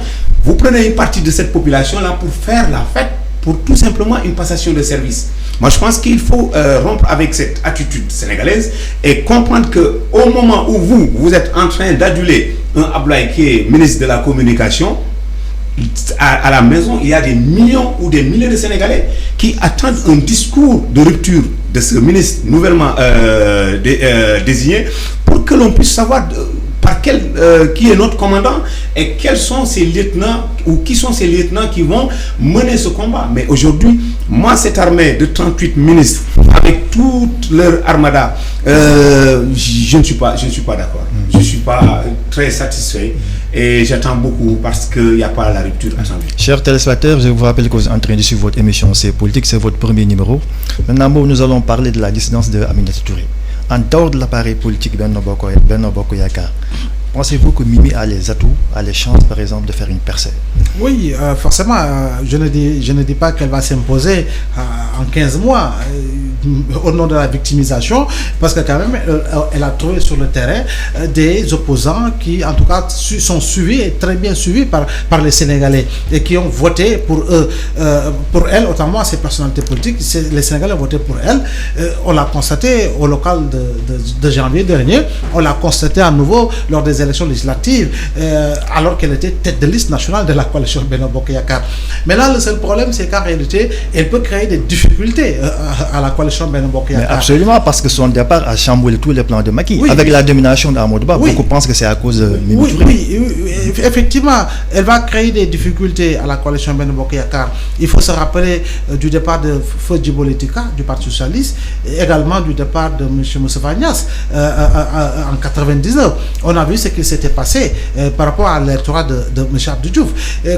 Vous prenez une partie de cette population-là pour faire la fête, pour tout simplement une passation de service. Moi, je pense qu'il faut rompre avec cette attitude sénégalaise et comprendre qu'au moment où vous êtes en train d'aduler un Ablaye qui est ministre de la Communication, à la maison, il y a des millions ou des milliers de Sénégalais qui attendent un discours de rupture de ce ministre nouvellement désigné pour que l'on puisse savoir qui est notre commandant et quels sont ces lieutenants ou qui sont ces lieutenants qui vont mener ce combat. Mais aujourd'hui, moi, cette armée de 38 ministres avec toute leur armada, je ne suis pas d'accord. Je ne suis pas très satisfait et j'attends beaucoup parce qu'il n'y a pas la rupture attendue. Chers téléspectateurs, je vous rappelle que vous êtes en train de suivre votre émission C'est Politique, c'est votre premier numéro. Maintenant, nous allons parler de la dissidence de Aminata Touré. En dehors de l'appareil politique Benno Bokk Yakaar, pensez-vous que Mimi a les atouts, a les chances par exemple de faire une percée? Oui, forcément, je ne dis pas qu'elle va s'imposer en 15 mois au nom de la victimisation, parce que quand même, elle a trouvé sur le terrain des opposants qui, en tout cas, sont suivis et très bien suivis par les Sénégalais et qui ont voté pour elle, notamment ces personnalités politiques. Les Sénégalais ont voté pour elle. On l'a constaté au local de janvier dernier, on l'a constaté à nouveau lors des élections législatives, alors qu'elle était tête de liste nationale de la coalition Benno Bokk Yakaar. Maintenant, le seul problème, c'est qu'en réalité, elle peut créer des difficultés à la coalition Benno Bokk Yakaar. Mais absolument, parce que son départ a chamboulé tous les plans de Macky. Oui, avec la domination d'Amadou Ba, oui, beaucoup pensent que c'est à cause de Mimi Touré. Oui, effectivement, elle va créer des difficultés à la coalition Benno Bokk Yakaar. Il faut se rappeler du départ de Feu Djibo Leyti Ka du Parti Socialiste et également du départ de M. Moustapha Niasse en 99. On a vu ce qui s'était passé par rapport à l'électorat de M. Abdou Diouf.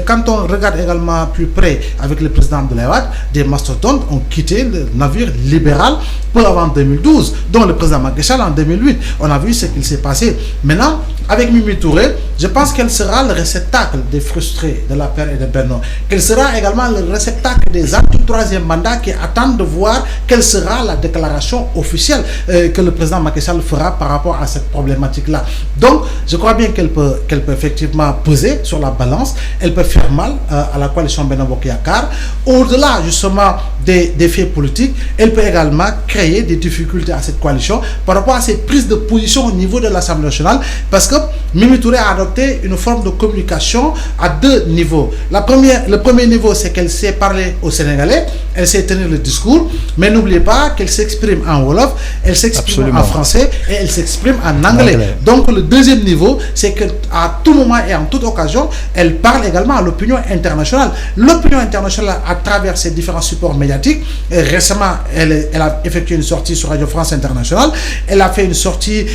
Quand on regarde également plus près avec le président Abdoulaye Wade, des mastodontes ont quitté le navire libéral peu avant 2012, dont le président Macky Sall en 2008. On a vu ce qu'il s'est passé. Maintenant, avec Mimi Touré, je pense qu'elle sera le réceptacle des frustrés de la paire et de Benno, qu'elle sera également le réceptacle des anti-troisième mandat qui attendent de voir quelle sera la déclaration officielle que le président Macky Sall fera par rapport à cette problématique-là. Donc, je crois bien qu'elle peut effectivement peser sur la balance, elle peut faire mal à la coalition Benno Bokk Yakaar. Au-delà, justement, des faits politiques, elle peut également créer des difficultés à cette coalition par rapport à ses prises de position au niveau de l'Assemblée nationale, parce que Mimi Touré a adopté une forme de communication à deux niveaux. Le premier niveau, c'est qu'elle sait parler aux Sénégalais, elle sait tenir le discours, mais n'oubliez pas qu'elle s'exprime en Wolof, elle s'exprime en français et elle s'exprime en anglais. Donc le deuxième niveau, c'est qu'à tout moment et en toute occasion, elle parle également à l'opinion internationale. L'opinion internationale, à travers ses différents supports médiatiques, et récemment, elle a effectué une sortie sur Radio France Internationale, elle a fait une sortie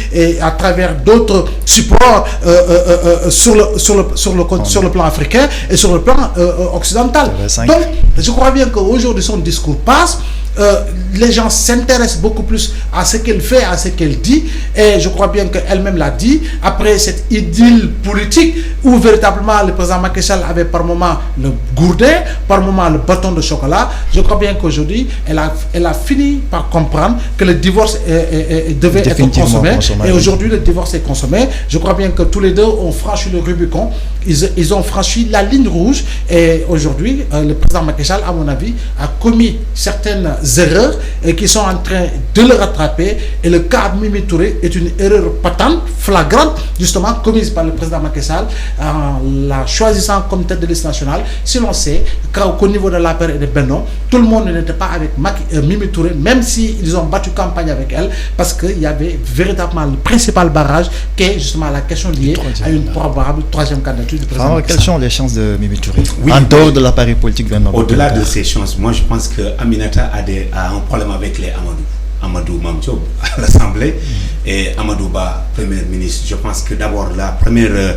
à travers d'autres supports sur le plan africain et sur le plan occidental. Donc, je crois bien qu'aujourd'hui, son discours passe. Les gens s'intéressent beaucoup plus à ce qu'elle fait, à ce qu'elle dit, et je crois bien qu'elle-même l'a dit, après cette idylle politique où véritablement le président Macky Sall avait par moment le gourdin, par moment le bâton de chocolat, je crois bien qu'aujourd'hui elle a fini par comprendre que le divorce devait être consommé, et aujourd'hui le divorce est consommé. Je crois bien que tous les deux ont franchi le Rubicon, ils ont franchi la ligne rouge, et aujourd'hui le président Macky Sall, à mon avis, a commis certaines erreurs et qui sont en train de le rattraper, et le cas de Mimi Touré est une erreur patente, flagrante, justement commise par le président Macky Sall en la choisissant comme tête de liste nationale. Si l'on sait qu'au niveau de la paire et de Benno, tout le monde n'était pas avec Mimi Touré, même s'ils ont battu campagne avec elle, parce qu'il y avait véritablement le principal barrage qui est justement la question liée à une probable troisième candidature du président Macky Sall. Quelles sont les chances de Mimi Touré en dehors de l'appareil politique Benno? Au-delà de ces chances, moi je pense que Aminata a un problème avec les Amadou Mamdiob à l'Assemblée et Amadou Ba, Premier ministre. Je pense que d'abord la première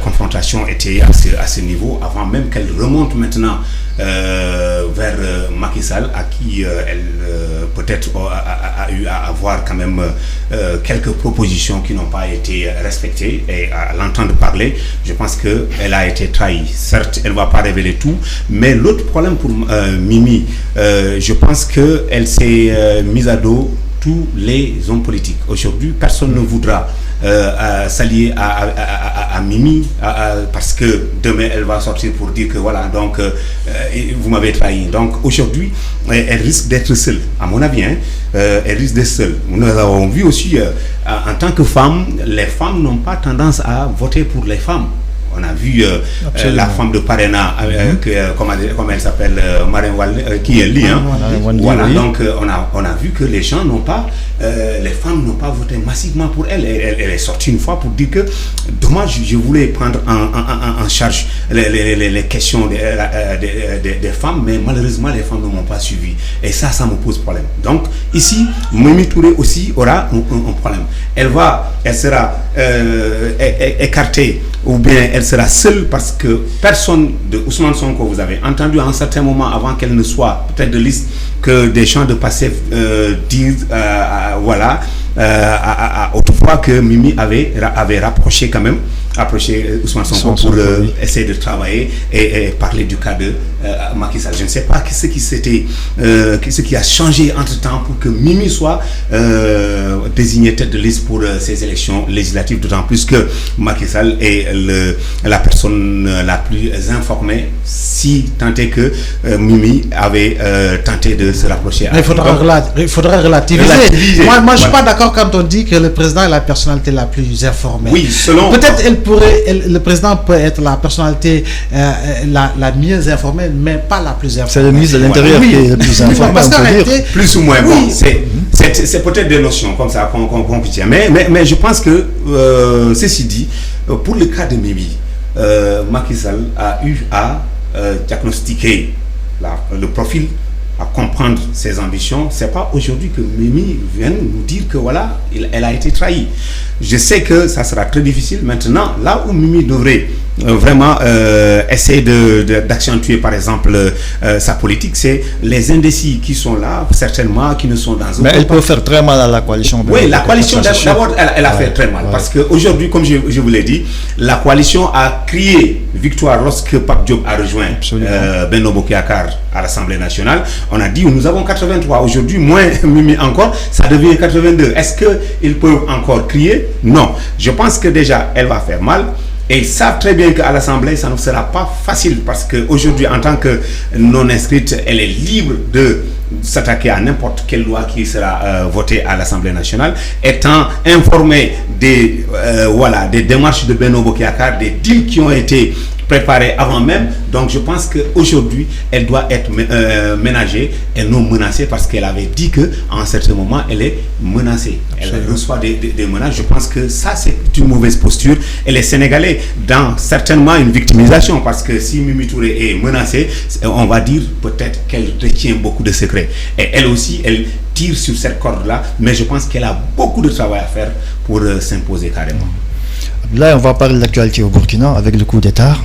confrontation était à ce niveau, avant même qu'elle remonte maintenant vers Macky Sall, à qui elle peut-être a eu à avoir quand même quelques propositions qui n'ont pas été respectées, et à l'entendre parler, je pense qu'elle a été trahie. Certes, elle ne va pas révéler tout, mais l'autre problème pour Mimi, je pense qu'elle s'est mise à dos tous les hommes politiques. Aujourd'hui, personne ne voudra s'allier à Mimi parce que demain elle va sortir pour dire que voilà, donc vous m'avez trahi. Donc aujourd'hui, elle risque d'être seule, à mon avis, elle risque d'être seule. Nous avons vu aussi, en tant que femme, les femmes n'ont pas tendance à voter pour les femmes. On a vu la femme de Parena, comment elle s'appelle, Marine Wall, qui est liée. Voilà, donc on a vu que les gens n'ont pas, les femmes n'ont pas voté massivement pour elle. Elle est sortie une fois pour dire que dommage, je voulais prendre en charge les questions des femmes, mais malheureusement les femmes ne m'ont pas suivi. Et ça me pose problème. Donc ici, Mimi Touré aussi aura un problème. Elle sera écartée, ou bien elle sera seule, parce que personne de Ousmane Sonko, vous avez entendu à un certain moment, avant qu'elle ne soit peut-être de liste, que des gens de Pastef disent voilà, autrefois que Mimi avait rapproché Ousmane Sonko pour essayer de travailler et parler du cas de Macky Sall. Je ne sais pas ce qui a changé entre-temps pour que Mimi soit désignée tête de liste pour ces élections législatives, d'autant plus que Macky Sall est la personne la plus informée, si tant est que Mimi avait tenté de se rapprocher. Il faudra relativiser. Moi je ne suis pas d'accord quand on dit que le président est la personnalité la plus informée. Oui, selon... Peut-être le président peut être la personnalité la mieux informée, mais pas la plus informée. C'est le ministre de l'Intérieur qui est le plus informé. Parce qu'en réalité, plus ou moins, bon, c'est peut-être des notions comme ça qu'on tient. Mais je pense que, ceci dit, pour le cas de Mimi, Macky Sall a eu à diagnostiquer le profil, à comprendre ses ambitions. C'est pas aujourd'hui que Mimi vient nous dire que voilà, elle a été trahie. Je sais que ça sera très difficile maintenant. Là où Mimi devrait vraiment essaie d'accentuer par exemple sa politique, c'est les indécis qui sont là, certainement, qui ne sont dans mais elle peut faire très mal à la coalition. Oui, la coalition, d'abord, elle a fait très mal. Parce qu'aujourd'hui, comme je vous l'ai dit, la coalition a crié victoire lorsque Pape Diop a rejoint Benno Bokk Yakaar à l'Assemblée nationale. On a dit, nous avons 83. Aujourd'hui, moins Mimi encore, ça devient 82. Est-ce qu'ils peuvent encore crier? Non. Je pense que déjà, elle va faire mal. Et ils savent très bien qu'à l'Assemblée, ça ne sera pas facile parce qu'aujourd'hui, en tant que non-inscrite, elle est libre de s'attaquer à n'importe quelle loi qui sera votée à l'Assemblée nationale, étant informée des démarches de Benno Bokk Yakaar, des deals qui ont été préparés avant même. Donc je pense qu'aujourd'hui, elle doit être ménagée et non menacée parce qu'elle avait dit qu'à un certain moment, elle est menacée. Absolument. Elle reçoit des menaces. Je pense que ça, c'est une mauvaise posture. Et les Sénégalais, dans certainement une victimisation, parce que si Mimi Touré est menacée, on va dire peut-être qu'elle retient beaucoup de secrets. Et elle aussi, elle tire sur cette corde-là, mais je pense qu'elle a beaucoup de travail à faire pour s'imposer carrément. Là, on va parler de l'actualité au Burkina avec le coup d'État.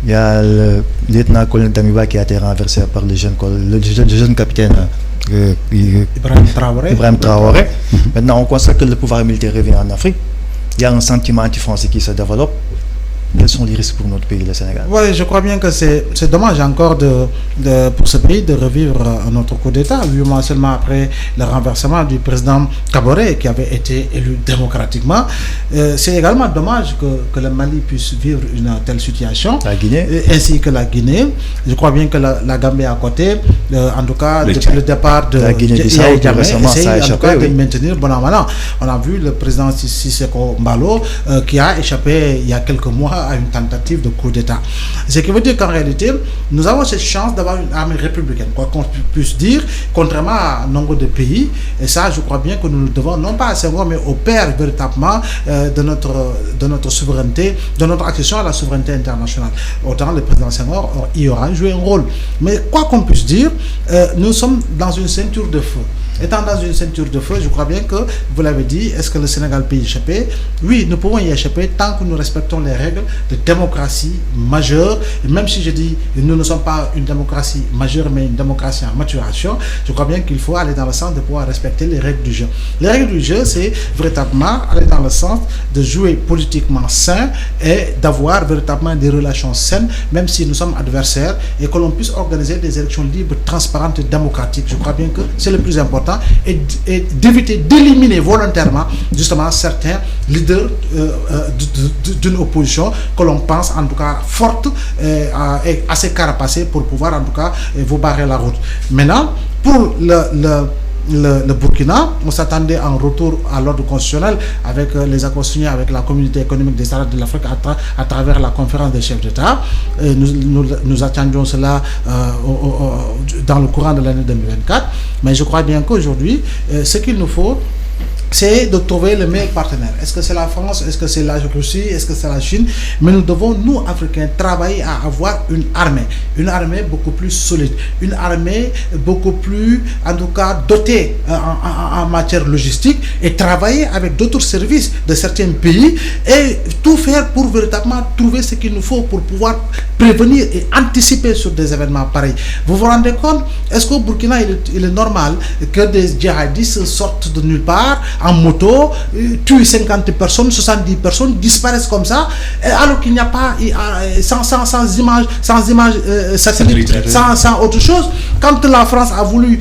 Il y a le lieutenant-colonel Damiba qui a été renversé par le jeune capitaine Ibrahim Traoré. Maintenant, on constate que le pouvoir militaire revient en Afrique. Il y a un sentiment anti-français qui se développe. Quels sont les risques pour notre pays, le Sénégal? Oui, je crois bien que c'est dommage encore pour ce pays de revivre un autre coup d'État, 8 mois seulement après le renversement du président Kaboré qui avait été élu démocratiquement. C'est également dommage que le Mali puisse vivre une telle situation, la Guinée, ainsi que la Guinée. Je crois bien que la Gambie à côté, en tout cas, depuis le départ de la Guinée-Bissau, récemment, ça a échappé, de maintenir bon an, mal an. On a vu le président Sissoko Mbalo qui a échappé il y a quelques mois à une tentative de coup d'État. Ce qui veut dire qu'en réalité, nous avons cette chance d'avoir une armée républicaine, quoi qu'on puisse dire, contrairement à nombre de pays. Et ça, je crois bien que nous devons, non pas à Senghor, mais au père véritablement de notre souveraineté, de notre accession à la souveraineté internationale. Autant le président Senghor y aura joué un rôle. Mais quoi qu'on puisse dire, nous sommes dans une ceinture de feu. Étant dans une ceinture de feu, je crois bien que, vous l'avez dit, est-ce que le Sénégal peut y échapper? Oui, nous pouvons y échapper tant que nous respectons les règles de démocratie majeure. Et même si je dis que nous ne sommes pas une démocratie majeure, mais une démocratie en maturation, je crois bien qu'il faut aller dans le sens de pouvoir respecter les règles du jeu. Les règles du jeu, c'est véritablement aller dans le sens de jouer politiquement sain et d'avoir véritablement des relations saines, même si nous sommes adversaires, et que l'on puisse organiser des élections libres, transparentes et démocratiques. Je crois bien que c'est le plus important. Et d'éviter d'éliminer volontairement justement certains leaders d'une opposition que l'on pense en tout cas forte et assez carapacée pour pouvoir en tout cas vous barrer la route. Maintenant, pour le Burkina, on s'attendait à un retour à l'ordre constitutionnel avec les accords signés avec la communauté économique des États de l'Afrique à travers la conférence des chefs d'État. Nous attendions cela dans le courant de l'année 2024. Mais je crois bien qu'aujourd'hui, ce qu'il nous faut, c'est de trouver le meilleur partenaire. Est-ce que c'est la France? Est-ce que c'est la Russie? Est-ce que c'est la Chine? Mais nous devons, nous, Africains, travailler à avoir une armée beaucoup plus solide, une armée beaucoup plus, en tout cas, dotée en matière logistique et travailler avec d'autres services de certains pays et tout faire pour véritablement trouver ce qu'il nous faut pour pouvoir prévenir et anticiper sur des événements pareils. Vous vous rendez compte? Est-ce qu'au Burkina, il est normal que des djihadistes sortent de nulle part en moto, tuent 50 personnes, 70 personnes, disparaissent comme ça, alors qu'il n'y a pas, sans image satellite, sans autre chose. Quand la France a voulu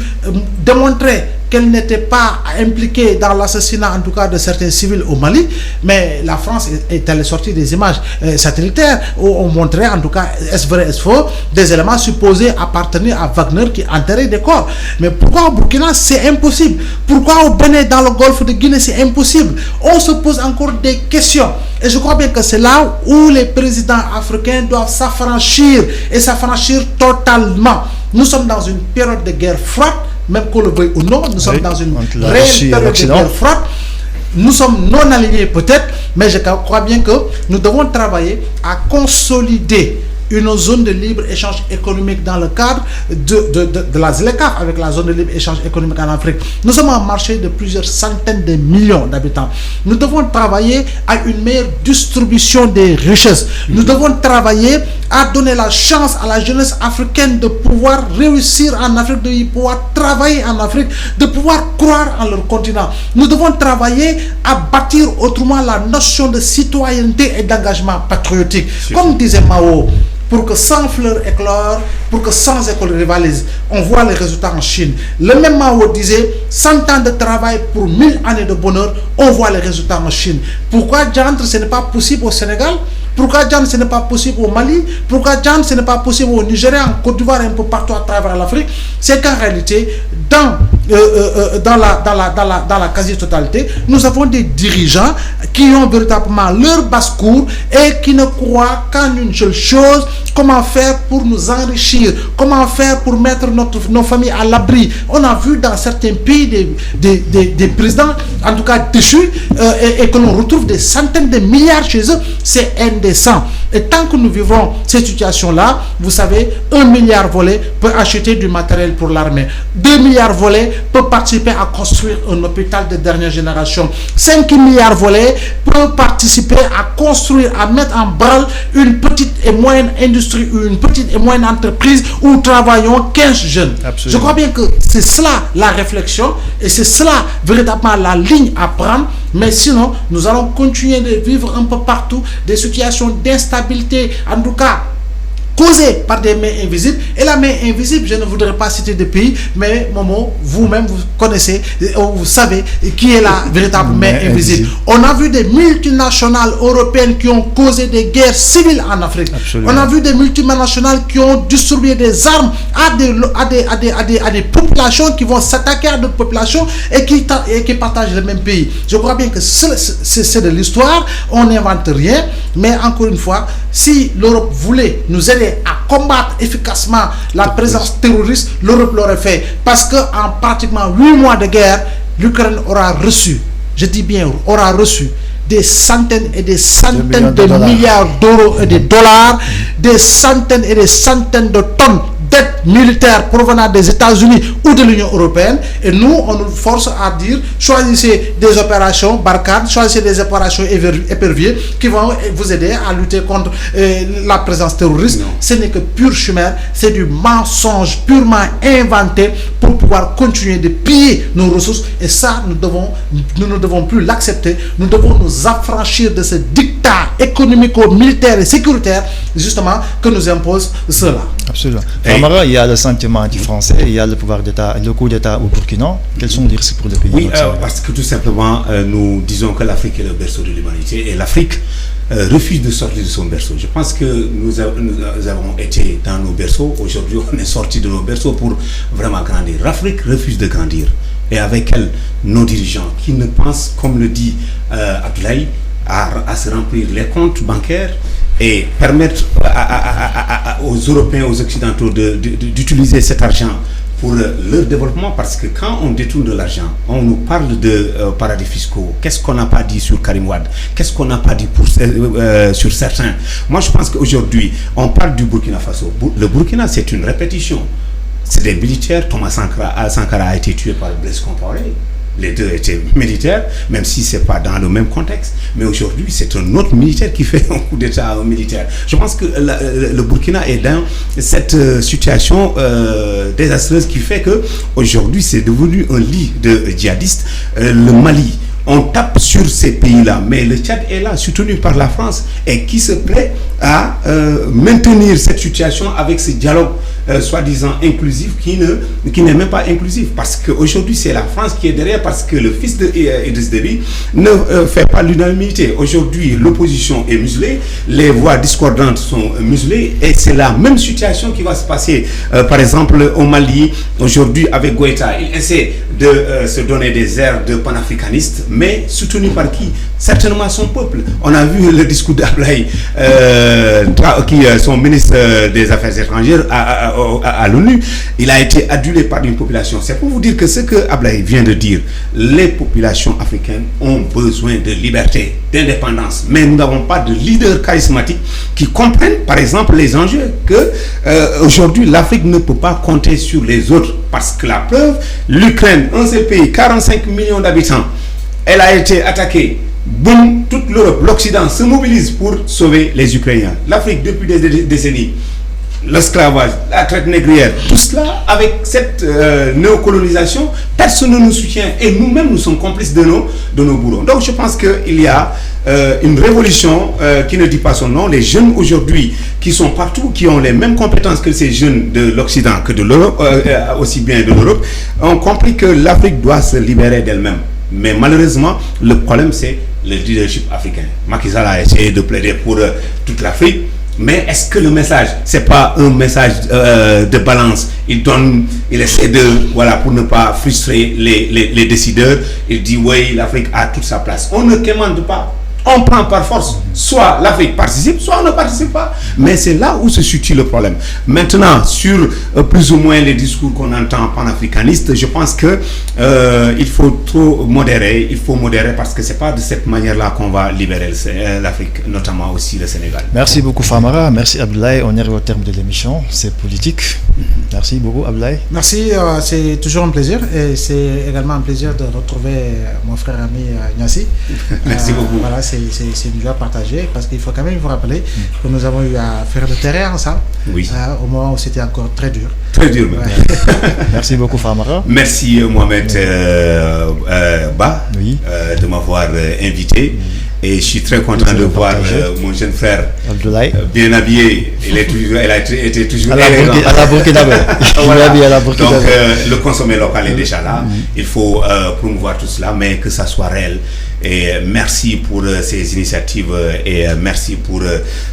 démontrer qu'elle n'était pas impliquée dans l'assassinat, en tout cas, de certains civils au Mali, mais la France est allée sortir des images satellitaires où on montrait, en tout cas, est-ce vrai, est-ce faux, des éléments supposés appartenir à Wagner qui enterrait des corps. Mais pourquoi au Burkina, c'est impossible? Pourquoi au Bénin, dans le golfe de Guinée, c'est impossible? On se pose encore des questions. Et je crois bien que c'est là où les présidents africains doivent s'affranchir, et s'affranchir totalement. Nous sommes dans une période de guerre froide, même qu'on le veuille ou non, nous sommes dans une réelle période de guerre froide. Nous sommes non alignés peut-être, mais je crois bien que nous devons travailler à consolider une zone de libre-échange économique dans le cadre de la ZLECAf, avec la zone de libre-échange économique en Afrique. Nous sommes un marché de plusieurs centaines de millions d'habitants. Nous devons travailler à une meilleure distribution des richesses. Nous devons travailler à donner la chance à la jeunesse africaine de pouvoir réussir en Afrique, de pouvoir travailler en Afrique, de pouvoir croire en leur continent. Nous devons travailler à bâtir autrement la notion de citoyenneté et d'engagement patriotique. Comme disait Mao, pour que 100 fleurs éclorent, pour que 100 écoles rivalisent. On voit les résultats en Chine. Le même Mao disait 100 ans de travail pour 1000 années de bonheur. On voit les résultats en Chine. Pourquoi Diantre, ce n'est pas possible au Sénégal? Pourquoi Diantre, ce n'est pas possible au Mali? Pourquoi Diantre, ce n'est pas possible au Nigeria, en Côte d'Ivoire et un peu partout à travers l'Afrique? C'est qu'en réalité, dans la quasi-totalité, nous avons des dirigeants qui ont véritablement leur basse-cour et qui ne croient qu'en une seule chose: comment faire pour nous enrichir, comment faire pour mettre nos familles à l'abri. On a vu dans certains pays des présidents, en tout cas déchus, et que l'on retrouve des centaines de milliards chez eux. C'est indécent. Et tant que nous vivons cette situation-là, vous savez, 1 milliard volé peut acheter du matériel pour l'armée. 2 milliards volés peut participer à construire un hôpital de dernière génération. 5 milliards volés peut participer à construire, à mettre en branle une petite et moyenne industrie, une petite et moyenne entreprise où travaillons 15 jeunes. Absolument. Je crois bien que c'est cela la réflexion et c'est cela véritablement la ligne à prendre. Mais sinon, nous allons continuer de vivre un peu partout des situations d'instabilité, en tout cas causées par des mains invisibles. Et la main invisible, je ne voudrais pas citer de pays, mais Momo, vous-même, vous connaissez, vous savez qui est la véritable main invisible. On a vu des multinationales européennes qui ont causé des guerres civiles en Afrique. Absolument. On a vu des multinationales qui ont distribué des armes à des populations qui vont s'attaquer à d'autres populations et qui partagent le même pays. Je crois bien que c'est de l'histoire, on n'invente rien, mais encore une fois, si l'Europe voulait nous aider à combattre efficacement la présence terroriste, l'Europe l'aurait fait. Parce qu'en pratiquement 8 mois de guerre, l'Ukraine aura reçu, je dis bien aura reçu, des centaines et des centaines de milliards d'euros et de dollars, des centaines et des centaines de tonnes d'aide militaire provenant des États-Unis ou de l'Union européenne. Et nous, on nous force à dire: choisissez des opérations Barkhane, choisissez des opérations éperviers qui vont vous aider à lutter contre la présence terroriste. Non. Ce n'est que pure chimère, c'est du mensonge purement inventé pour pouvoir continuer de piller nos ressources. Et ça, nous ne devons plus l'accepter. Nous devons nous affranchir de ce dictat économico-militaire et sécuritaire, justement, que nous impose cela. Absolument. Famara, il y a le sentiment anti-français, il y a le pouvoir d'État, le coup d'État au Burkina. Quels sont les risques pour le pays? Oui, parce que tout simplement, nous disons que l'Afrique est le berceau de l'humanité et l'Afrique refuse de sortir de son berceau. Je pense que nous avons été dans nos berceaux. Aujourd'hui, on est sorti de nos berceaux pour vraiment grandir. L'Afrique refuse de grandir. Et avec elle, nos dirigeants qui ne pensent, comme le dit Abdoulaye, à se remplir les comptes bancaires et permettre aux Européens, aux Occidentaux d'utiliser cet argent pour leur développement, parce que quand on détourne de l'argent, on nous parle de paradis fiscaux. Qu'est-ce qu'on n'a pas dit sur Karim Wade? Qu'est-ce qu'on n'a pas dit sur certains? Moi, je pense qu'aujourd'hui, on parle du Burkina Faso. Le Burkina, c'est une répétition. C'est des militaires. Thomas Sankara a été tué par Blaise Compaoré. Les deux étaient militaires, même si ce n'est pas dans le même contexte. Mais aujourd'hui, c'est un autre militaire qui fait un coup d'État à un militaire. Je pense que le Burkina est dans cette situation désastreuse qui fait qu'aujourd'hui, c'est devenu un lit de djihadistes. Le Mali, on tape sur ces pays-là, mais le Tchad est là, soutenu par la France, et qui se plaît à maintenir cette situation avec ce dialogue soi-disant inclusif qui n'est même pas inclusif, parce qu'aujourd'hui c'est la France qui est derrière, parce que le fils de Idriss Déby ne fait pas l'unanimité. Aujourd'hui l'opposition est muselée, les voix discordantes sont muselées, et c'est la même situation qui va se passer par exemple au Mali. Aujourd'hui avec Goïta, il essaie de se donner des airs de panafricaniste, mais soutenu par qui? Certainement son peuple. On a vu le discours d'Ablaye, son ministre des Affaires étrangères à l'ONU. Il a été adulé par une population. C'est pour vous dire que ce que Ablaye vient de dire, les populations africaines ont besoin de liberté, d'indépendance. Mais nous n'avons pas de leaders charismatiques qui comprennent, par exemple, les enjeux que aujourd'hui l'Afrique ne peut pas compter sur les autres. Parce que la preuve, l'Ukraine, un seul pays, 45 millions d'habitants, elle a été attaquée. Boum, toute l'Europe, l'Occident se mobilise pour sauver les Ukrainiens. L'Afrique, depuis des décennies, l'esclavage, la traite négrière, tout cela, avec cette néocolonisation, personne ne nous soutient et nous-mêmes, nous sommes complices de nos bourreaux. Donc je pense qu'il y a une révolution qui ne dit pas son nom. Les jeunes aujourd'hui qui sont partout, qui ont les mêmes compétences que ces jeunes de l'Occident, que de l'Europe, aussi bien de l'Europe, ont compris que l'Afrique doit se libérer d'elle-même. Mais malheureusement, le problème c'est le leadership africain. Macky Sall a essayé de plaider pour toute l'Afrique. Mais est-ce que le message, c'est pas un message de balance? Il essaie de, voilà, pour ne pas frustrer les décideurs, il dit oui, l'Afrique a toute sa place. On ne commande pas, on prend par force. Soit l'Afrique participe, soit on ne participe pas. Mais c'est là où se situe le problème. Maintenant, sur plus ou moins les discours qu'on entend panafricanistes, je pense que il faut modérer parce que c'est pas de cette manière-là qu'on va libérer l'Afrique, notamment aussi le Sénégal. Merci beaucoup Famara, merci Abdoulaye. On arrive au terme de l'émission, c'est politique. Merci beaucoup Abdoulaye. Merci, c'est toujours un plaisir et c'est également un plaisir de retrouver mon frère ami Niassi. Merci beaucoup. Voilà, c'est une joie partagée parce qu'il faut quand même vous rappeler que nous avons eu à faire le terrain ensemble. Oui. Au moment où c'était encore très dur. Très dur. Ouais. Merci beaucoup Famara. Merci Mohamed Ba de m'avoir invité. Et je suis très content de voir mon jeune frère Abdoulaye bien habillé. Il a été toujours à la Burkinabé. Voilà. Donc le consommé local est déjà là. Il faut promouvoir tout cela, mais que ça soit réel. Et merci pour ces initiatives et merci pour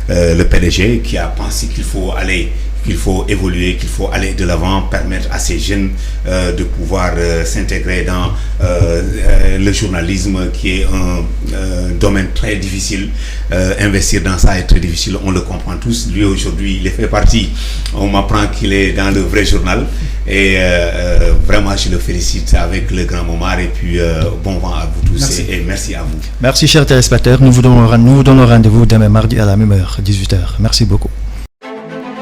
le PDG qui a pensé qu'il faut évoluer, qu'il faut aller de l'avant, permettre à ces jeunes de pouvoir s'intégrer dans le journalisme qui est un domaine très difficile. Investir dans ça est très difficile, on le comprend tous. Lui aujourd'hui, il fait partie, on m'apprend qu'il est dans le vrai journal et vraiment je le félicite avec le grand Momar et puis bon vent à vous tous. Merci. Et merci à vous. Merci chers téléspectateurs, nous vous donnons rendez-vous demain mardi à la même heure, 18h. Merci beaucoup.